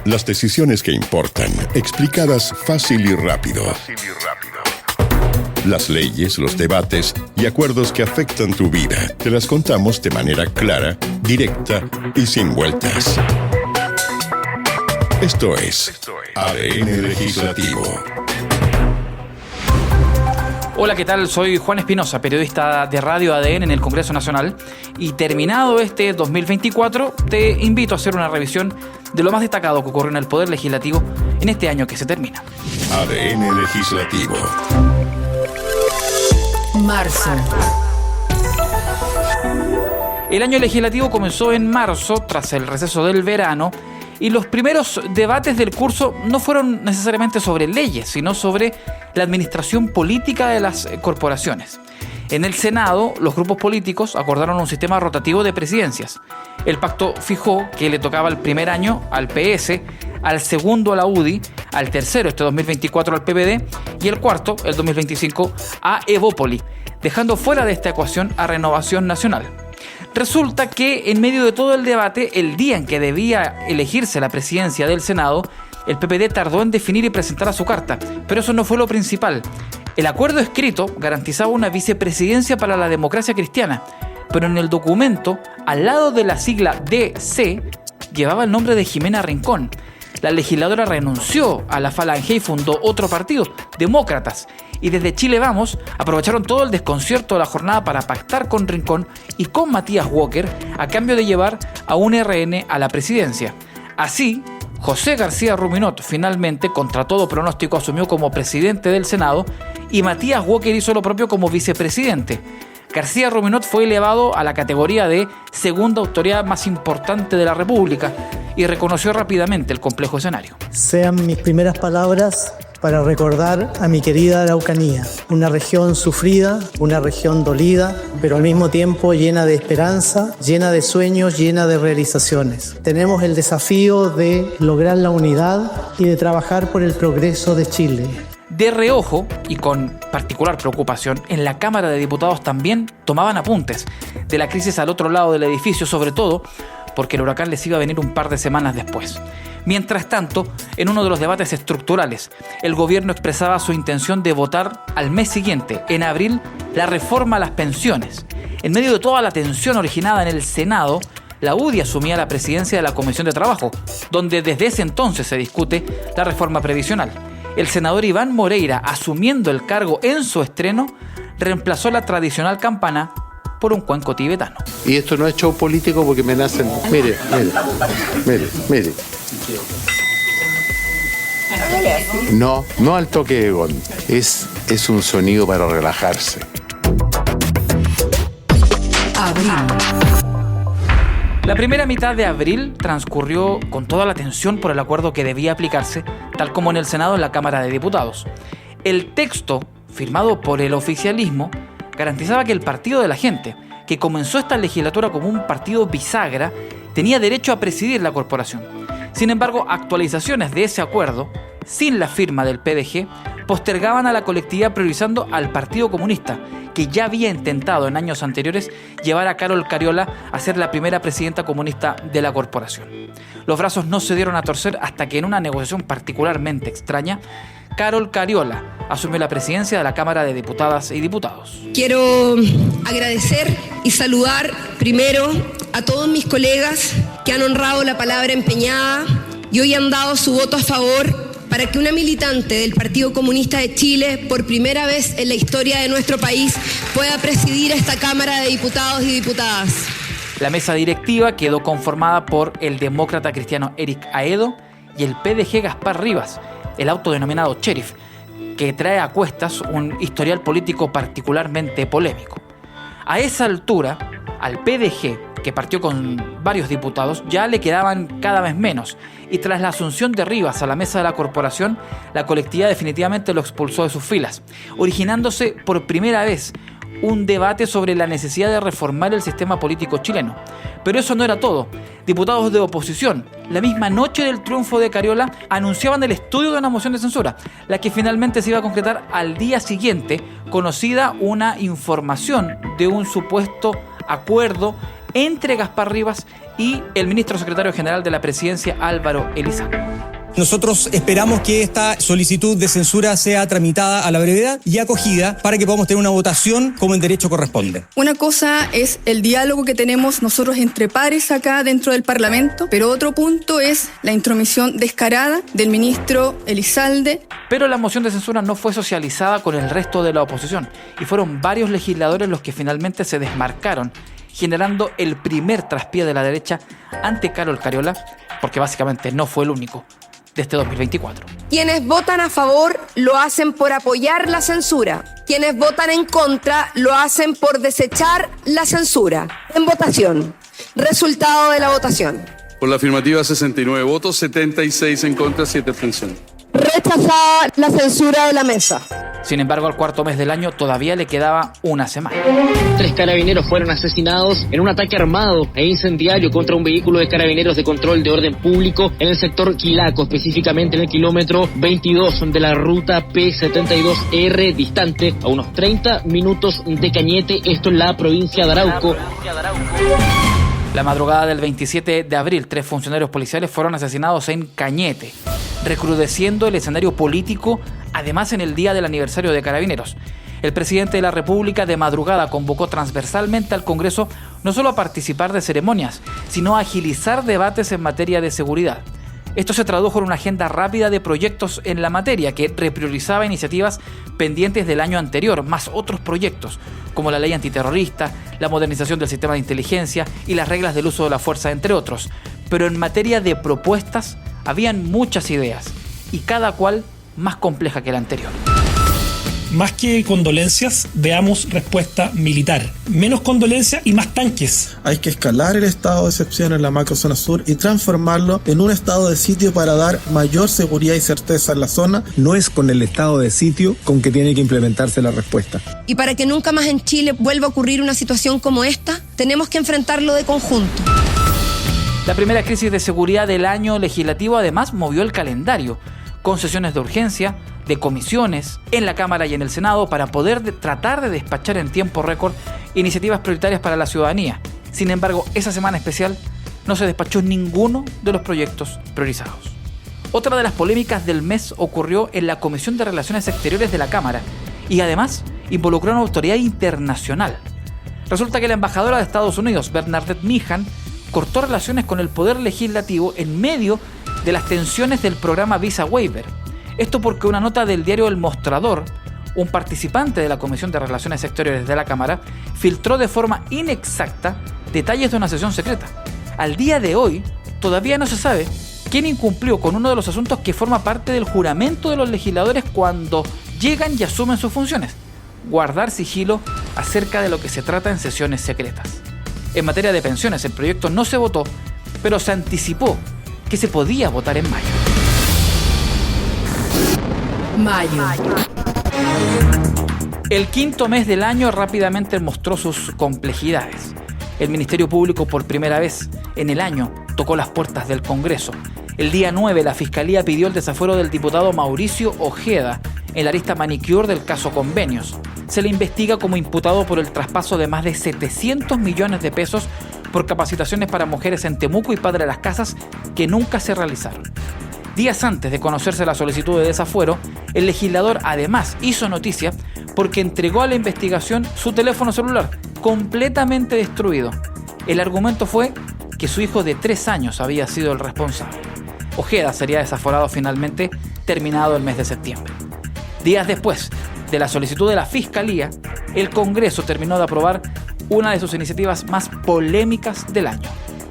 Las decisiones que importan, explicadas fácil y rápido. Las leyes, los debates y acuerdos que afectan tu vida, te las contamos de manera clara, directa y sin vueltas. Esto es ADN Legislativo. Hola, ¿qué tal? Soy Juan Espinosa, periodista de Radio ADN en el Congreso Nacional, y terminado este 2024, te invito a hacer una revisión de lo más destacado que ocurrió en el Poder Legislativo en este año que se termina. ADN Legislativo. Marzo. El año legislativo comenzó en marzo, tras el receso del verano, y los primeros debates del curso no fueron necesariamente sobre leyes, sino sobre la administración política de las corporaciones. En el Senado, los grupos políticos acordaron un sistema rotativo de presidencias. El pacto fijó que le tocaba el primer año al PS, al segundo a la UDI, al tercero, este 2024, al PPD, y el cuarto, el 2025, a Evópoli, dejando fuera de esta ecuación a Renovación Nacional. Resulta que en medio de todo el debate, el día en que debía elegirse la presidencia del Senado, el PPD tardó en definir y presentar su carta, pero eso no fue lo principal. El acuerdo escrito garantizaba una vicepresidencia para la democracia cristiana, pero en el documento, al lado de la sigla DC, llevaba el nombre de Jimena Rincón. La legisladora renunció a la Falange y fundó otro partido, Demócratas, y desde Chile Vamos aprovecharon todo el desconcierto de la jornada para pactar con Rincón y con Matías Walker a cambio de llevar a un RN a la presidencia. Así, José García Ruminot finalmente, contra todo pronóstico, asumió como presidente del Senado y Matías Walker hizo lo propio como vicepresidente. García Ruminot fue elevado a la categoría de segunda autoridad más importante de la República y reconoció rápidamente el complejo escenario. Sean mis primeras palabras para recordar a mi querida Araucanía, una región sufrida, una región dolida, pero al mismo tiempo llena de esperanza, llena de sueños, llena de realizaciones. Tenemos el desafío de lograr la unidad y de trabajar por el progreso de Chile. De reojo, y con particular preocupación, en la Cámara de Diputados también tomaban apuntes de la crisis al otro lado del edificio, sobre todo porque el huracán les iba a venir un par de semanas después. Mientras tanto, en uno de los debates estructurales, el gobierno expresaba su intención de votar al mes siguiente, en abril, la reforma a las pensiones. En medio de toda la tensión originada en el Senado, la UDI asumía la presidencia de la Comisión de Trabajo, donde desde ese entonces se discute la reforma previsional. El senador Iván Moreira, asumiendo el cargo en su estreno, reemplazó la tradicional campana por un cuenco tibetano. Y esto no es show político porque me nacen... Mire. No al toque de gong. Es un sonido para relajarse. Abril. La primera mitad de abril transcurrió con toda la tensión por el acuerdo que debía aplicarse, tal como en el Senado en la Cámara de Diputados. El texto, firmado por el oficialismo, garantizaba que el Partido de la Gente, que comenzó esta legislatura como un partido bisagra, tenía derecho a presidir la corporación. Sin embargo, actualizaciones de ese acuerdo, sin la firma del PDG, postergaban a la colectividad priorizando al Partido Comunista, que ya había intentado en años anteriores llevar a Carol Cariola a ser la primera presidenta comunista de la corporación. Los brazos no se dieron a torcer hasta que en una negociación particularmente extraña, Carol Cariola asumió la presidencia de la Cámara de Diputadas y Diputados. Quiero agradecer y saludar primero a todos mis colegas que han honrado la palabra empeñada y hoy han dado su voto a favor para que una militante del Partido Comunista de Chile, por primera vez en la historia de nuestro país, pueda presidir esta Cámara de Diputados y Diputadas. La mesa directiva quedó conformada por el demócrata cristiano Eric Aedo y el PDG Gaspar Rivas, el autodenominado sheriff, que trae a cuestas un historial político particularmente polémico. A esa altura, al PDG, que partió con varios diputados, ya le quedaban cada vez menos, y tras la asunción de Rivas a la mesa de la corporación, la colectividad definitivamente lo expulsó de sus filas, originándose por primera vez un debate sobre la necesidad de reformar el sistema político chileno. Pero eso no era todo. Diputados de oposición, la misma noche del triunfo de Cariola, anunciaban el estudio de una moción de censura, la que finalmente se iba a concretar al día siguiente, conocida una información de un supuesto acuerdo entre Gaspar Rivas y el ministro secretario general de la Presidencia, Álvaro Elizalde. Nosotros esperamos que esta solicitud de censura sea tramitada a la brevedad y acogida para que podamos tener una votación como en derecho corresponde. Una cosa es el diálogo que tenemos nosotros entre pares acá dentro del Parlamento, pero otro punto es la intromisión descarada del ministro Elizalde. Pero la moción de censura no fue socializada con el resto de la oposición y fueron varios legisladores los que finalmente se desmarcaron, generando el primer traspié de la derecha ante Carol Cariola, porque básicamente no fue el único de este 2024. Quienes votan a favor lo hacen por apoyar la censura. Quienes votan en contra lo hacen por desechar la censura. En votación. Resultado de la votación. Por la afirmativa 69 votos, 76 en contra, 7 abstenciones. Rechazada la censura de la mesa. Sin embargo, al cuarto mes del año todavía le quedaba una semana. 3 carabineros fueron asesinados en un ataque armado e incendiario contra un vehículo de carabineros de control de orden público en el sector Quilaco, específicamente en el kilómetro 22 de la ruta P72R, distante a unos 30 minutos de Cañete, esto en la provincia de Arauco. La madrugada del 27 de abril, 3 funcionarios policiales fueron asesinados en Cañete, recrudeciendo el escenario político, además en el día del aniversario de Carabineros. El presidente de la República de madrugada convocó transversalmente al Congreso no solo a participar de ceremonias, sino a agilizar debates en materia de seguridad. Esto se tradujo en una agenda rápida de proyectos en la materia que repriorizaba iniciativas pendientes del año anterior, más otros proyectos, como la ley antiterrorista, la modernización del sistema de inteligencia y las reglas del uso de la fuerza, entre otros. Pero en materia de propuestas, habían muchas ideas, y cada cual más compleja que la anterior. Más que condolencias, veamos respuesta militar. Menos condolencias y más tanques. Hay que escalar el estado de excepción en la macrozona sur y transformarlo en un estado de sitio para dar mayor seguridad y certeza en la zona. No es con el estado de sitio con que tiene que implementarse la respuesta. Y para que nunca más en Chile vuelva a ocurrir una situación como esta, tenemos que enfrentarlo de conjunto. La primera crisis de seguridad del año legislativo además movió el calendario, con sesiones de urgencia, de comisiones, en la Cámara y en el Senado para poder tratar de despachar en tiempo récord iniciativas prioritarias para la ciudadanía. Sin embargo, esa semana especial no se despachó ninguno de los proyectos priorizados. Otra de las polémicas del mes ocurrió en la Comisión de Relaciones Exteriores de la Cámara y además involucró a una autoridad internacional. Resulta que la embajadora de Estados Unidos, Bernadette Meehan, cortó relaciones con el Poder Legislativo en medio de las tensiones del programa Visa Waiver. Esto porque una nota del diario El Mostrador, un participante de la Comisión de Relaciones Exteriores de la Cámara, filtró de forma inexacta detalles de una sesión secreta. Al día de hoy, todavía no se sabe quién incumplió con uno de los asuntos que forma parte del juramento de los legisladores cuando llegan y asumen sus funciones: guardar sigilo acerca de lo que se trata en sesiones secretas. En materia de pensiones, el proyecto no se votó, pero se anticipó que se podía votar en mayo. El quinto mes del año rápidamente mostró sus complejidades. El Ministerio Público por primera vez en el año tocó las puertas del Congreso. El día 9 la Fiscalía pidió el desafuero del diputado Mauricio Ojeda en la arista manicure del caso Convenios. Se le investiga como imputado por el traspaso de más de 700 millones de pesos por capacitaciones para mujeres en Temuco y Padre Las Casas que nunca se realizaron. Días antes de conocerse la solicitud de desafuero, el legislador además hizo noticia porque entregó a la investigación su teléfono celular, completamente destruido. El argumento fue que su hijo de 3 años había sido el responsable. Ojeda sería desaforado finalmente terminado el mes de septiembre. Días después de la solicitud de la Fiscalía, el Congreso terminó de aprobar una de sus iniciativas más polémicas del año: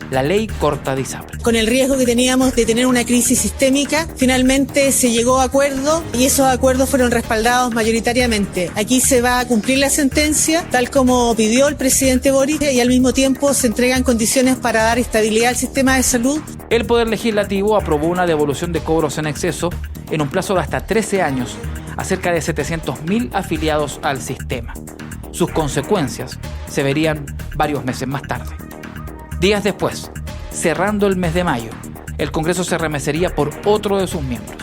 la ley corta de ISAPRE. Con el riesgo que teníamos de tener una crisis sistémica, finalmente se llegó a acuerdo y esos acuerdos fueron respaldados mayoritariamente. Aquí se va a cumplir la sentencia, tal como pidió el presidente Boric, y al mismo tiempo se entregan condiciones para dar estabilidad al sistema de salud. El Poder Legislativo aprobó una devolución de cobros en exceso en un plazo de hasta 13 años a cerca de 700.000 afiliados al sistema. Sus consecuencias se verían varios meses más tarde. Días después, cerrando el mes de mayo, el Congreso se remecería por otro de sus miembros.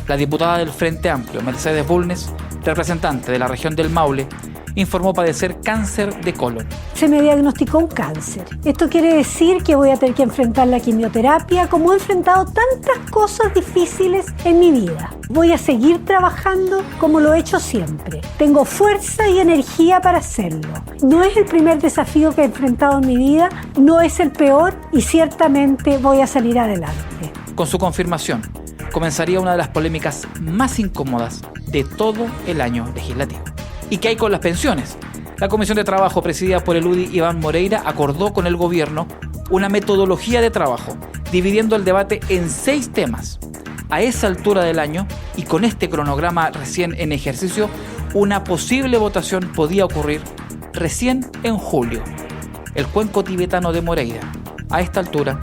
La diputada del Frente Amplio, Mercedes Bulnes, representante de la región del Maule, informó padecer cáncer de colon. Se me diagnosticó un cáncer. Esto quiere decir que voy a tener que enfrentar la quimioterapia como he enfrentado tantas cosas difíciles en mi vida. Voy a seguir trabajando como lo he hecho siempre. Tengo fuerza y energía para hacerlo. No es el primer desafío que he enfrentado en mi vida, no es el peor y ciertamente voy a salir adelante. Con su confirmación, comenzaría una de las polémicas más incómodas de todo el año legislativo. ¿Y qué hay con las pensiones? La Comisión de Trabajo, presidida por el UDI Iván Moreira, acordó con el gobierno una metodología de trabajo, dividiendo el debate en 6 temas. A esa altura del año, y con este cronograma recién en ejercicio, una posible votación podía ocurrir recién en julio. El cuenco tibetano de Moreira, a esta altura,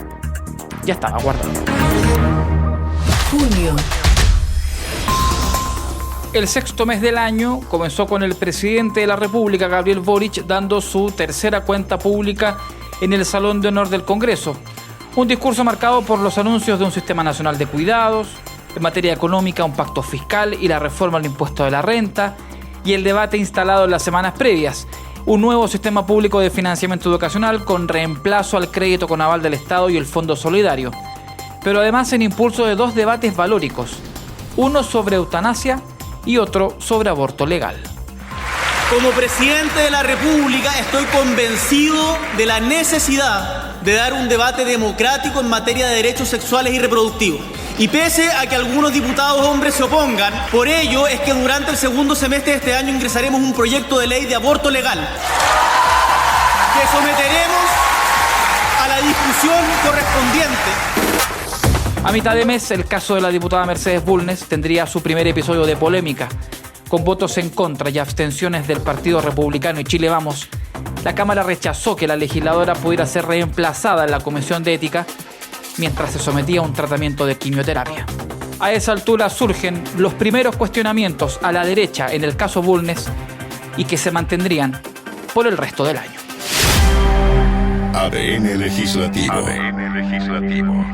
ya estaba guardado. Junio. El sexto mes del año comenzó con el presidente de la República, Gabriel Boric, dando su tercera cuenta pública en el Salón de Honor del Congreso. Un discurso marcado por los anuncios de un sistema nacional de cuidados, en materia económica un pacto fiscal y la reforma al impuesto de la renta, y el debate instalado en las semanas previas, un nuevo sistema público de financiamiento educacional con reemplazo al crédito con aval del Estado y el Fondo Solidario. Pero además en impulso de 2 debates valóricos, uno sobre eutanasia y otro sobre aborto legal. Como presidente de la República estoy convencido de la necesidad de dar un debate democrático en materia de derechos sexuales y reproductivos. Y pese a que algunos diputados hombres se opongan, por ello es que durante el segundo semestre de este año ingresaremos un proyecto de ley de aborto legal que someteremos a la discusión correspondiente. A mitad de mes, el caso de la diputada Mercedes Bulnes tendría su primer episodio de polémica. Con votos en contra y abstenciones del Partido Republicano y Chile Vamos, la Cámara rechazó que la legisladora pudiera ser reemplazada en la Comisión de Ética mientras se sometía a un tratamiento de quimioterapia. A esa altura surgen los primeros cuestionamientos a la derecha en el caso Bulnes y que se mantendrían por el resto del año. ADN Legislativo. ADN Legislativo.